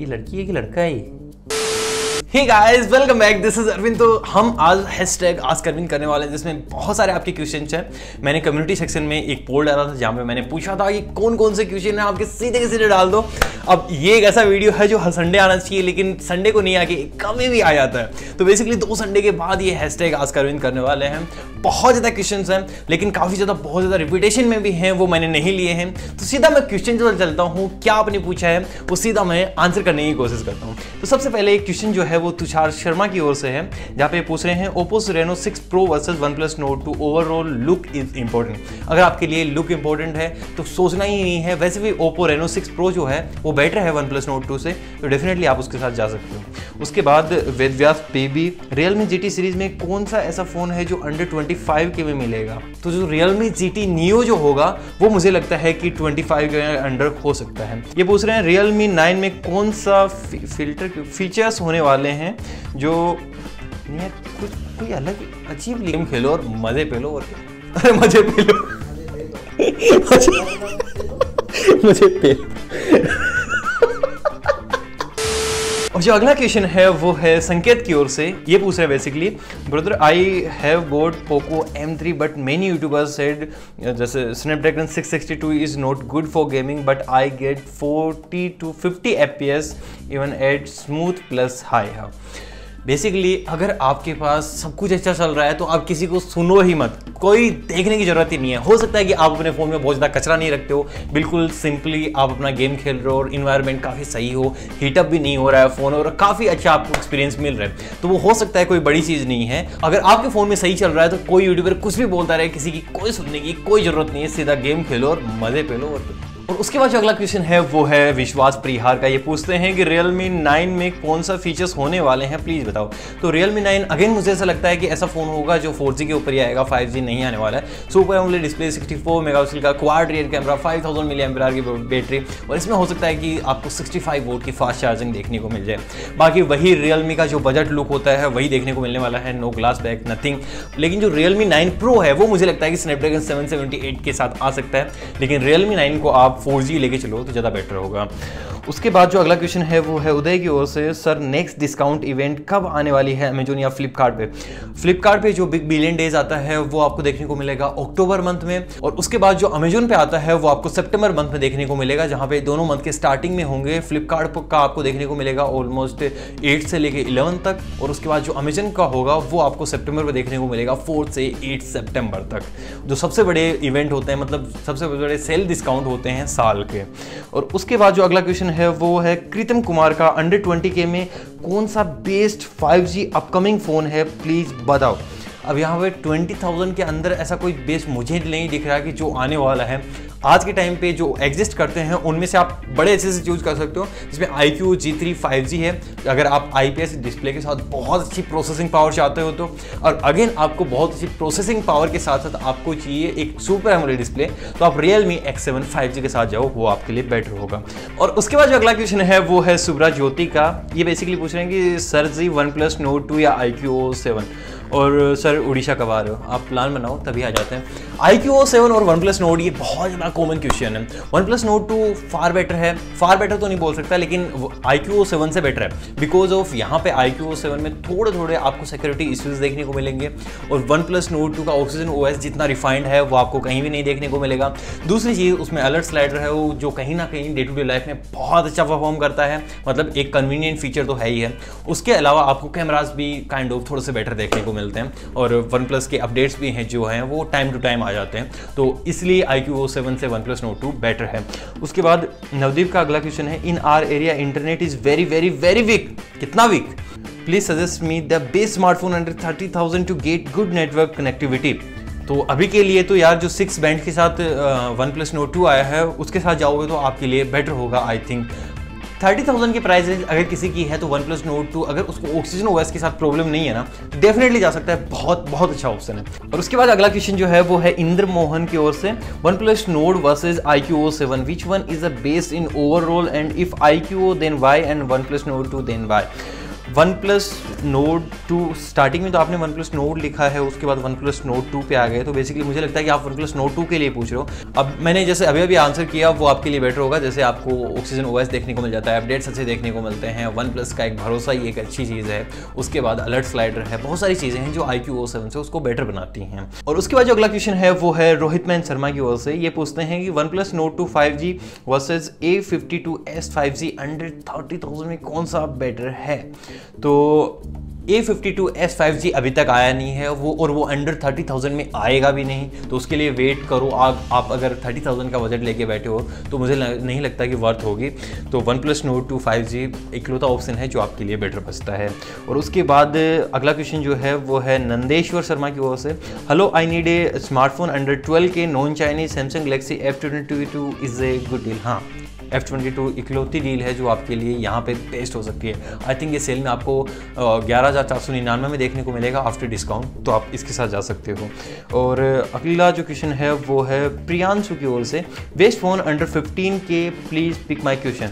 ये लड़की है कि लड़का है? Hey guys, welcome back, this is Arvind. तो हम आज हैशटैग आस्क अरविंद करने वाले हैं, जिसमें बहुत सारे आपके क्वेश्चन हैं। मैंने कम्युनिटी सेक्शन में एक पोल डाला था जहाँ पे मैंने पूछा था कि कौन कौन से क्वेश्चन है आपके सीधे के सीधे डाल दो। अब ये एक ऐसा वीडियो है जो हर संडे आना चाहिए, लेकिन संडे को नहीं आके कभी भी आ जाता है। तो बेसिकली 2 संडे के बाद ये हैशटैग आस्क अरविंद करने वाले हैं। बहुत ज़्यादा क्वेश्चन हैं, लेकिन काफ़ी ज़्यादा बहुत ज़्यादा रिपीटेशन में भी हैं, वो मैंने नहीं लिए हैं। तो सीधा मैं क्वेश्चन जो चलता हूँ, क्या आपने पूछा है वो सीधा मैं आंसर करने की कोशिश करता हूँ। तो सबसे पहले एक क्वेश्चन जो है वो तुषार शर्मा की ओर से है, जहाँ पे पूछ रहे हैं Oppo Reno 6 Pro versus OnePlus Nord 2 overall look is important. अगर आपके लिए लुक इंपॉर्टेंट है तो सोचना ही नहीं है। वैसे भी ओप्पो रेनो 6 प्रो जो है वो बेटर है OnePlus Nord 2 से, तो डेफिनेटली आप उसके साथ जा सकते हो। उसके बाद Vedvyas baby, Realme GT series में कौन सा ऐसा फोन है जो अंडर 25 के में मिलेगा? तो जो Realme GT Neo जो होगा वो मुझे लगता है कि 25 के अंडर हो सकता है। ये पूछ रहे हैं Realme 9 में कौन सा फीचर्स होने वाले हैं जो कुछ कोई अलग अजीब गेम खेलो और मजे पे लो। और अरे मजे पे लो मजे पे। और जो अगला क्वेश्चन है वो है संकेत की ओर से। ये पूछ रहे हैं basically, brother I have bought Poco M3 but many YouTubers said जैसे Snapdragon 662 is not good for gaming but I get 40 to 50 FPS even at smooth plus high. Basically अगर आपके पास सब कुछ अच्छा चल रहा है तो आप किसी को सुनो ही मत, कोई देखने की जरूरत ही नहीं है। हो सकता है कि आप अपने फ़ोन में बहुत ज़्यादा कचरा नहीं रखते हो, बिल्कुल सिंपली आप अपना गेम खेल रहे हो और इन्वायरमेंट काफ़ी सही हो, हीटअप भी नहीं हो रहा है फ़ोन और काफ़ी अच्छा आपको एक्सपीरियंस मिल रहा है, तो वो हो सकता है कोई बड़ी चीज़ नहीं है। अगर आपके फ़ोन में सही चल रहा है तो कोई यूट्यूबर कुछ भी बोलता रहे, किसी की कोई सुनने की कोई ज़रूरत नहीं है। सीधा गेम खेलो और मज़े पे लो। और उसके बाद जो अगला क्वेश्चन है वो है विश्वास परिहार का। ये पूछते हैं कि Realme 9 में कौन सा फीचर्स होने वाले हैं, प्लीज़ बताओ। तो Realme 9 अगेन मुझे ऐसा लगता है कि ऐसा फ़ोन होगा जो 4G के ऊपर ही आएगा, 5G नहीं आने वाला है। सुपर एमोलेड डिस्प्ले, 64 मेगापिक्सल का क्वाड रियर कैमरा, 5000 mAh की बैटरी, और इसमें हो सकता है कि आपको 65 वोल्ट की फास्ट चार्जिंग देखने को मिल जाए। बाकी वही Realme का जो बजट लुक होता है वही देखने को मिलने वाला है, नो ग्लास बैक नथिंग। लेकिन जो Realme 9 Pro है वो मुझे लगता है कि स्नैपड्रैगन 778 के साथ आ सकता है, लेकिन Realme 9 को आप 4G लेके चलो तो ज़्यादा बेटर होगा। उसके बाद जो अगला क्वेश्चन है वो है उदय की ओर से, सर नेक्स्ट डिस्काउंट इवेंट कब आने वाली है अमेजोन या फ्लिपकार्ट पे? फ्लिपकार्ट पे जो बिग बिलियन डेज आता है वो आपको देखने को मिलेगा अक्टूबर मंथ में, और उसके बाद जो अमेजोन पे आता है वो आपको सितंबर मंथ में देखने को मिलेगा, जहाँ पे दोनों मंथ के स्टार्टिंग में होंगे। फ्लिपकार्ट का आपको देखने को मिलेगा ऑलमोस्ट 8 से लेके 11 तक, और उसके बाद जो अमेजोन का होगा वो आपको सितंबर में देखने को मिलेगा 4 से 8 सितंबर तक। जो सबसे बड़े इवेंट होते हैं, मतलब सबसे बड़े सेल डिस्काउंट होते हैं साल के। और उसके बाद जो अगला क्वेश्चन है वो है कृतिम कुमार का, अंडर 20K में कौन सा बेस्ट 5G अपकमिंग फोन है, प्लीज बताओ। अब यहाँ पे 20,000 के अंदर ऐसा कोई बेस्ट मुझे नहीं दिख रहा कि जो आने वाला है आज के टाइम पे जो एग्जिस्ट करते हैं उनमें से आप बड़े अच्छे से चूज कर सकते हो, जिसमें iQOO G3 5G है। अगर आप IPS डिस्प्ले के साथ बहुत अच्छी प्रोसेसिंग पावर चाहते हो तो, और अगेन आपको बहुत अच्छी प्रोसेसिंग पावर के साथ साथ आपको चाहिए एक सुपर एमोलेड डिस्प्ले, तो आप Realme X7 5G के साथ जाओ, वो आपके लिए बेटर होगा। और उसके बाद जो अगला क्वेश्चन है वो है सुब्रा ज्योति का। ये बेसिकली पूछ रहे हैं कि सर जी OnePlus Nord 2 या iQOO 7, और सर उड़ीसा कब आ रहे हो? आप प्लान बनाओ तभी आ जाते हैं। iQOO 7 और OnePlus Nord ये बहुत ज़्यादा कॉमन क्वेश्चन है। OnePlus Nord 2 फार बेटर है, फार बेटर तो नहीं बोल सकता, लेकिन iQOO 7 से बेटर है, बिकॉज ऑफ यहाँ पे iQOO 7 में थोड़े थोड़े आपको सिक्योरिटी इश्यूज देखने को मिलेंगे, और OnePlus Nord 2 का Oxygen OS जितना रिफाइंड है वो आपको कहीं भी नहीं देखने को मिलेगा। दूसरी चीज़, उसमें अलर्ट स्लाइडर है वो जो कहीं ना कहीं डे टू डे लाइफ में बहुत अच्छा परफॉर्म करता है, मतलब एक कन्वीनियंट फीचर तो है ही है। उसके अलावा आपको कैमराज भी काइंड ऑफ थोड़े से बेटर देखने को मिलते हैं, और OnePlus के अपडेट्स भी हैं जो हैं वो टाइम टू टाइम आ जाते हैं, तो इसलिए iQOO 7 से OnePlus Nord 2 बेटर है। उसके बाद नवदीप का अगला क्वेश्चन है, in our area internet is very very very weak. कितना weak? Please suggest me the best smartphone under 30,000 to get good network connectivity. तो अभी के लिए तो यार जो 6 बैंड के साथ OnePlus Nord 2 आया है उसके साथ जाओगे तो आपके लिए बेटर होगा। आई थिंक 30,000 की प्राइस अगर किसी की है तो OnePlus Nord 2, अगर उसको Oxygen OS के साथ प्रॉब्लम नहीं है ना, डेफिनेटली जा सकता है, बहुत बहुत अच्छा ऑप्शन है। और उसके बाद अगला क्वेश्चन जो है वो है इंद्र मोहन की ओर से, OnePlus Nord versus iQOO 7, which one is the best in overall, and if iQOO then why and OnePlus Nord 2 then why? OnePlus Nord 2 starting में तो आपने OnePlus Nord लिखा है, उसके बाद OnePlus Nord 2 पे आ गए, तो बेसिकली मुझे लगता है कि आप OnePlus Nord 2 के लिए पूछ रहे हो। अब मैंने जैसे अभी आंसर किया वो आपके लिए बेटर होगा, जैसे आपको Oxygen OS देखने को मिल जाता है, अपडेट्स अच्छे देखने को मिलते हैं, OnePlus का एक भरोसा ही एक अच्छी चीज़ है, उसके बाद अलर्ट स्लाइडर है, बहुत सारी चीज़ें हैं जो iQOO 7 से उसको बेटर बनाती हैं। और उसके बाद जो अगला क्वेश्चन है वो है रोहित मैन शर्मा की ओर से, ये पूछते हैं कि OnePlus Nord 2 5G versus A52s 5G under 30,000 में कौन सा बेटर है। तो A52s 5G अभी तक आया नहीं है वो अंडर 30,000 में आएगा भी नहीं, तो उसके लिए वेट करो। आप अगर 30,000 का बजट लेके बैठे हो तो मुझे नहीं लगता कि वर्थ होगी। तो OnePlus Nord 2 5G इकलौता ऑप्शन है जो आपके लिए बेटर बचता है। और उसके बाद अगला क्वेश्चन जो है वो है नंदेश्वर शर्मा की ओर से, hello I need a smartphone under 12K non Chinese Samsung Galaxy F22 is a good deal. हाँ, F22 इकलौती डील है जो आपके लिए यहाँ पे बेस्ट हो सकती है। आई थिंक ये सेल में आपको 11,499 में देखने को मिलेगा आफ्टर डिस्काउंट, तो आप इसके साथ जा सकते हो। और अगला जो क्वेश्चन है वो है प्रियांशु की ओर से, best phone under 15K please pick my question.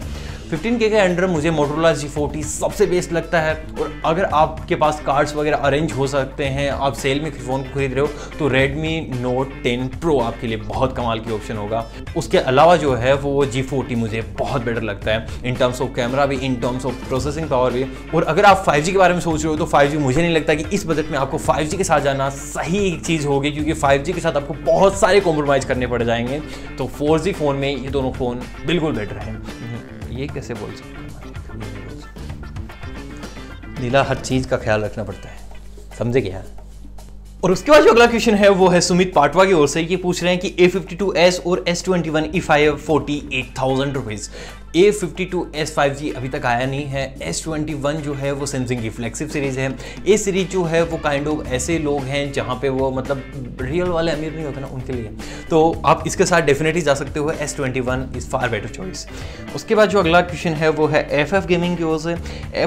15K के अंडर मुझे Motorola G40 सबसे बेस्ट लगता है। और अगर आपके पास कार्ड्स वगैरह अरेंज हो सकते हैं, आप सेल में फ़ोन खरीद रहे हो, तो Redmi Note 10 Pro आपके लिए बहुत कमाल की ऑप्शन होगा। उसके अलावा जो है वो G40 मुझे बहुत बेटर लगता है, इन टर्म्स ऑफ कैमरा भी, in terms of processing power भी। और अगर आप 5G के बारे में सोच रहे हो तो 5G मुझे नहीं लगता कि इस बजट में आपको 5G के साथ जाना सही चीज़ होगी, क्योंकि 5G के साथ आपको बहुत सारे कॉम्प्रोमाइज़ करने पड़ जाएंगे। तो 4G फ़ोन में ये दोनों फ़ोन बिल्कुल बेटर हैं। ये कैसे बोल सकते हैं, नीला हर चीज़ का ख्याल रखना पड़ता है, समझे क्या। और उसके बाद जो अगला क्वेश्चन है वो है सुमित पाटवा की ओर से, ये पूछ रहे हैं कि A52s और S21 if I have 48,000 rupees. A52s 5G अभी तक आया नहीं है। S21 जो है वो सैमसंग की फ्लैगशिप सीरीज़ है। ए सीरीज जो है वो काइंड ऑफ ऐसे लोग हैं जहाँ पे वो मतलब रियल वाले अमीर नहीं होते ना, उनके लिए, तो आप इसके साथ डेफिनेटली जा सकते हो। S21 is far better choice. उसके बाद जो अगला क्वेश्चन है वो है FF गेमिंग की ओर से,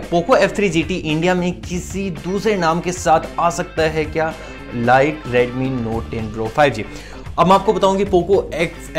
पोको F3 GT इंडिया में किसी दूसरे नाम के साथ आ सकता है क्या, like Redmi Note 10 Pro 5G। अब मैं आपको बताऊं कि पोको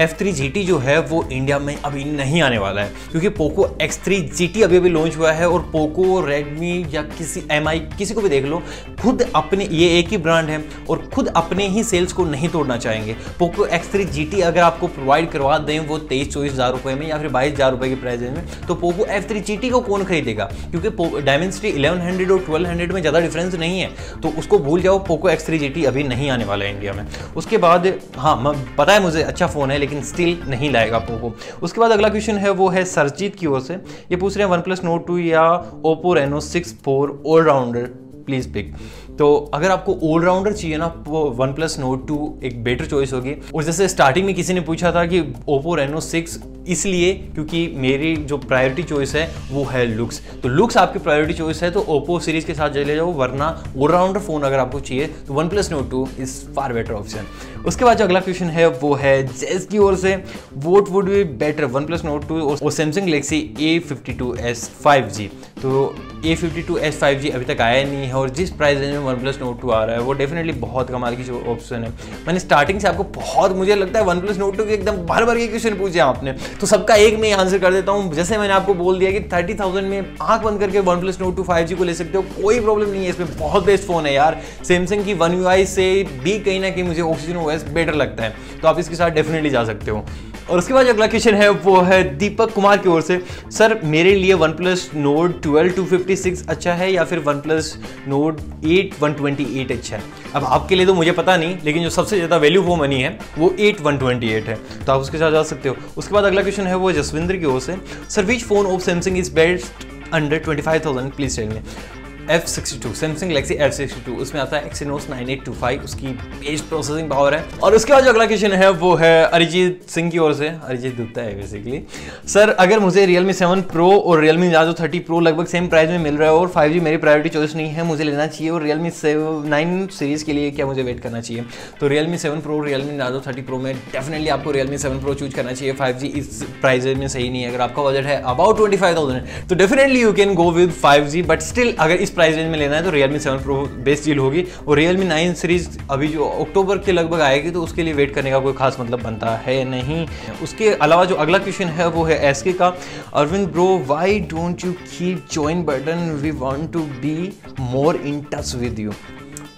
F3 GT जो है वो इंडिया में अभी नहीं आने वाला है, क्योंकि पोको X3 GT अभी लॉन्च हुआ है। और पोको, रेडमी या किसी MI किसी को भी देख लो, खुद अपने, ये एक ही ब्रांड है और खुद अपने ही सेल्स को नहीं तोड़ना चाहेंगे। पोको X3 GT अगर आपको प्रोवाइड करवा दें वो 23-24 हज़ार रुपये में या फिर 22,000 रुपये की प्राइस में, तो पोको F3 GT को कौन खरीदेगा, क्योंकि डायमेंसिटी 1100 और 1200 में ज़्यादा डिफरेंस नहीं है, तो उसको भूल जाओ। पोको X3 GT अभी नहीं आने वाला है इंडिया में। उसके बाद हाँ, पता है मुझे अच्छा फ़ोन है, लेकिन स्टिल नहीं लाएगा पोको। उसके बाद अगला क्वेश्चन है वो है सरजीत की ओर से, ये पूछ रहे हैं OnePlus Nord 2 या Oppo Reno 6 4 allrounder please pick. तो अगर आपको ऑलराउंडर चाहिए ना, वो OnePlus Nord 2 एक बेटर चॉइस होगी। और जैसे स्टार्टिंग में किसी ने पूछा था कि Oppo Reno 6, इसलिए क्योंकि मेरी जो प्रायोरिटी चॉइस है वो है लुक्स, तो लुक्स आपकी प्रायोरिटी चॉइस है तो Oppo सीरीज़ के साथ चले जाओ। वरना ऑलराउंडर फ़ोन अगर आपको चाहिए तो OnePlus Nord 2 is far better option. उसके बाद जो अगला क्वेश्चन है वो है जेस की ओर से, vote would be better OnePlus Nord 2 और Samsung Galaxy A52s 5G। तो A52s 5G अभी तक आया नहीं है, और जिस प्राइस रेंज में OnePlus Nord 2 आ रहा है वो डेफिनेटली बहुत कमाल की जो ऑप्शन है। मैंने स्टार्टिंग से आपको बहुत, मुझे लगता है OnePlus Nord 2 के एकदम भर भर के क्वेश्चन पूछे आपने, तो सबका एक में आंसर कर देता हूँ। जैसे मैंने आपको बोल दिया कि 30,000 में आंख बंद करके OnePlus Nord 2 5G को ले सकते हो, कोई प्रॉब्लम नहीं है, इसमें बहुत बेस्ट फोन है यार। सैमसंग की One UI से भी कहीं ना कहीं मुझे Oxygen OS बेटर लगता है, तो आप इसके साथ डेफिनेटली जा सकते हो। और उसके बाद अगला क्वेश्चन है वो है दीपक कुमार की ओर से, सर मेरे लिए OnePlus Nord 12 256 अच्छा है या फिर OnePlus Nord 8 128 अच्छा है। अब आपके लिए तो मुझे पता नहीं, लेकिन जो सबसे ज़्यादा वैल्यू फॉर मनी है वो 8 128 है, तो आप उसके साथ जा सकते हो। उसके बाद अगला क्वेश्चन है वो जसविंदर की ओर से, sir which phone of Samsung is best under 25,000 please tell me. F62 Samsung Galaxy F62, उसमें आता है Exynos 9825, उसकी बेस्ट प्रोसेसिंग पावर है। और उसके बाद जो अगला क्वेश्चन है वो है अरिजीत सिंह की ओर से, अरिजीत गुप्ता है बेसिकली, सर अगर मुझे Realme 7 Pro और Realme Narzo 30 Pro लगभग सेम प्राइस में मिल रहा है और 5G मेरी प्रायोरिटी चॉइस नहीं है, मुझे लेना चाहिए, और Realme 9 सीरीज़ के लिए क्या मुझे वेट करना चाहिए। तो Realme 7 Pro और Realme Narzo 30 Pro में डेफिनेटली आपको Realme 7 Pro चूज करना चाहिए। 5G इस प्राइस में सही नहीं है। अगर आपका बजट है अबाउट 25,000 तो definitely you can go with 5G, but still अगर इस प्राइस रेंज में लेना है तो Realme 7 Pro बेस्ट डील होगी। और Realme 9 सीरीज अभी जो अक्टूबर के लगभग आएगी तो उसके लिए वेट करने का कोई खास मतलब बनता है नहीं। उसके अलावा जो अगला क्वेश्चन है वो है SK का। Arvind bro, why don't you keep join button, we want to be more in touch with you.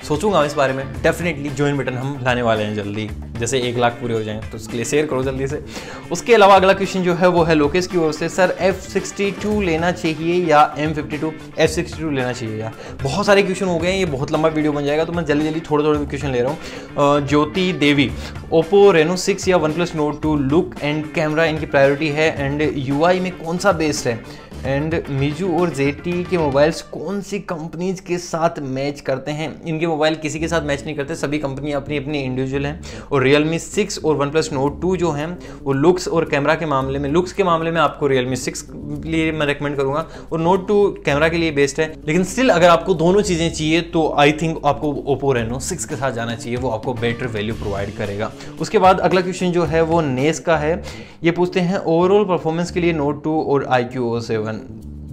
सोचूंगा इस बारे में, डेफिनेटली ज्वाइन बटन हम लाने वाले हैं जल्दी, जैसे 1 लाख पूरे हो जाएं तो उसके लिए शेयर करो जल्दी से। उसके अलावा अगला क्वेश्चन जो है वो है लोकेश की ओर से। सर F62 लेना चाहिए या M52? F62 लेना चाहिए यार। बहुत सारे क्वेश्चन हो गए हैं, ये बहुत लंबा वीडियो बन जाएगा तो मैं जल्दी जल्दी थोड़े थोड़े क्वेश्चन ले रहा हूँ। ज्योति देवी, ओप्पो रेनो 6 या OnePlus Nord 2, look and camera इनकी प्रायोरिटी है एंड UI में कौन सा बेस्ट है? एंड मीजू और ZT के मोबाइल्स कौन सी कंपनीज के साथ मैच करते हैं? इनके मोबाइल किसी के साथ मैच नहीं करते, सभी कंपनी अपनी अपनी इंडिविजुअल हैं। और Realme 6 और OnePlus Nord 2 जो हैं वो लुक्स और कैमरा के मामले में, लुक्स के मामले में आपको Realme 6 लिए मैं रेकमेंड करूंगा और Nord 2 कैमरा के लिए बेस्ट है। लेकिन स्टिल अगर आपको दोनों चीज़ें चाहिए तो आई थिंक आपको Oppo Reno 6 के साथ जाना चाहिए, वो आपको बेटर वैल्यू प्रोवाइड करेगा। उसके बाद अगला क्वेश्चन जो है वो नेस का है। ये पूछते हैं ओवरऑल परफॉर्मेंस के लिए Nord 2 और iQOO7,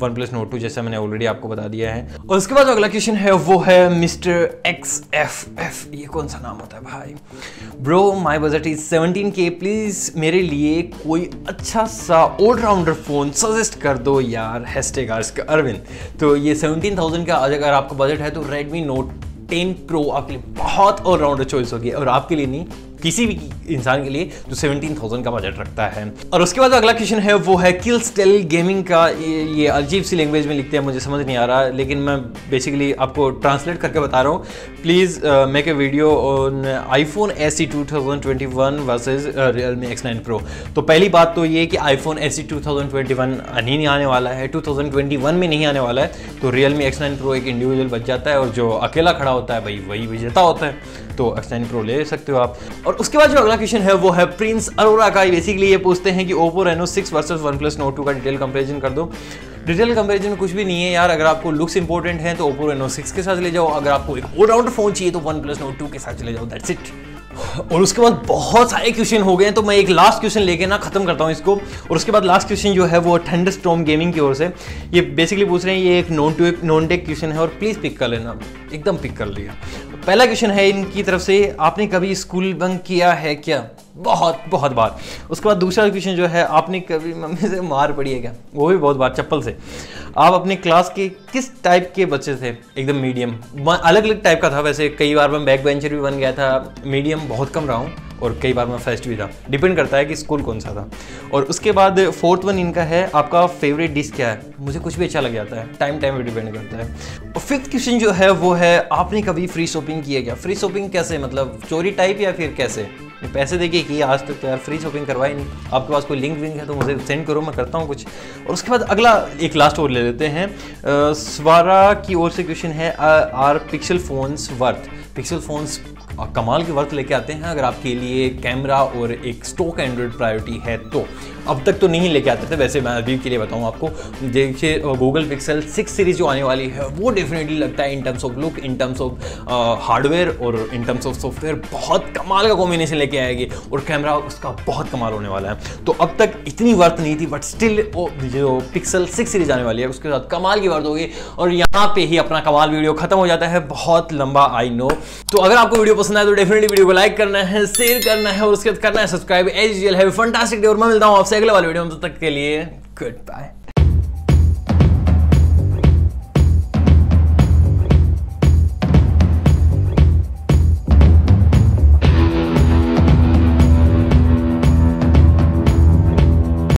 OnePlus Nord 2 जैसा मैंने ऑलरेडी आपको बता दिया है। और उसके बाद अगला क्वेश्चन है वो है मिस्टर XFF, ये कौन सा नाम होता है भाई? Bro my budget is 17K, please मेरे लिए कोई अच्छा सा ऑलराउंडर फोन सजेस्ट कर दो यार। #अरविंद। तो ये 17,000 का अगर आपका बजट है तो Redmi Note 10 Pro आपके लिए बहुत ऑलराउंडर चॉइस होगी, और आपके लिए नहीं, किसी भी इंसान के लिए जो 17,000 का बजट रखता है। और उसके बाद अगला क्वेश्चन है वो है किलस्टेल गेमिंग का। ये अजीब सी लैंग्वेज में लिखते हैं, मुझे समझ नहीं आ रहा, लेकिन मैं बेसिकली आपको ट्रांसलेट करके बता रहा हूँ। Please make a video on iPhone SE 2021 versus Realme X9 Pro। तो पहली बात तो ये कि iPhone SE 2021 नहीं आने वाला है, 2021 में नहीं आने वाला है, तो Realme X9 Pro एक इंडिविजुअल बच जाता है, और जो अकेला खड़ा होता है भाई वही विजेता होता है, तो X9 Pro ले सकते हो आप। और उसके बाद जो अगला क्वेश्चन है वो है प्रिंस अरोरा का। बेसिकली ये पूछते हैं कि Oppo Reno 6 versus OnePlus Nord 2 का डिटेल कंपैरिजन कर दो। डिटेल कंपैरिजन में कुछ भी नहीं है यार, अगर आपको लुक्स इंपॉर्टेंट है तो Oppo Reno 6 के साथ ले जाओ, अगर आपको एक ऑलराउंडर फोन चाहिए तो OnePlus Nord 2 के साथ चले जाओ, दैट्स इट। और उसके बाद बहुत सारे क्वेश्चन हो गए हैं तो मैं एक लास्ट क्वेश्चन लेके ना खत्म करता हूँ इसको। और उसके बाद लास्ट क्वेश्चन जो है वो थंडरस्टॉर्म गेमिंग की ओर से। ये बेसिकली पूछ रहे हैं, ये एक नॉन टेक क्वेश्चन है और प्लीज पिक कर लेना, एकदम पिक कर लिया। पहला क्वेश्चन है इनकी तरफ से, आपने कभी स्कूल बंक किया है क्या? बहुत बार। उसके बाद दूसरा क्वेश्चन जो है, आपने कभी मम्मी से मार पड़ी है क्या? वो भी बहुत बार, चप्पल से। आप अपने क्लास के किस टाइप के बच्चे थे? एकदम मीडियम, अलग अलग टाइप का था वैसे, कई बार मैं बैक बेंचर भी बन गया था, मीडियम बहुत कम रहा हूँ, और कई बार मैं फर्स्ट भी था, डिपेंड करता है कि स्कूल कौन सा था। और उसके बाद फोर्थ वन इनका है, आपका फेवरेट डिश क्या है? मुझे कुछ भी अच्छा लग जाता है, टाइम पे डिपेंड करता है। और फिफ्थ क्वेश्चन जो है वो है, आपने कभी फ्री शॉपिंग की है क्या? फ्री शॉपिंग कैसे, मतलब चोरी टाइप या फिर कैसे? पैसे देखिए कि आज तक तो यार फ्री शॉपिंग करवाई नहीं। आपके पास कोई लिंक विंक है तो मुझे सेंड करो, मैं करता हूँ कुछ। और उसके बाद अगला एक लास्ट और ले लेते हैं। स्वारा की ओर से क्वेश्चन है, are Pixel phones worth? Pixel phones कमाल के वर्थ लेके आते हैं अगर आपके लिए कैमरा और एक स्टॉक एंड्रॉइड प्रायोरिटी है तो। अब तक तो नहीं लेके आते थे, वैसे मैं अभी के लिए बताऊं आपको, देखिए गूगल पिक्सल 6 सीरीज जो आने वाली है वो डेफिनेटली लगता है in terms of look, in terms of hardware और इन टर्म्स ऑफ सॉफ्टवेयर बहुत कमाल का कॉम्बिनेशन लेके आएगी, और कैमरा उसका बहुत कमाल होने वाला है। तो अब तक इतनी वर्थ नहीं थी, बट स्टिल जो पिक्सल 6 सीरीज आने वाली है उसके साथ कमाल की वर्थ होगी। और यहाँ पे ही अपना कमाल वीडियो खत्म हो जाता है, बहुत लंबा आई नो। तो अगर आपको वीडियो पसंद आए तो डेफिनेटली वीडियो को लाइक करना है, शेयर करना है, और उसके बाद करना है सब्सक्राइब। एज यूजुअल है फंटास्टिक डे, और मैं मिलता हूँ आपसे अगले वाले वीडियो में, तब तक के लिए गुड बाय।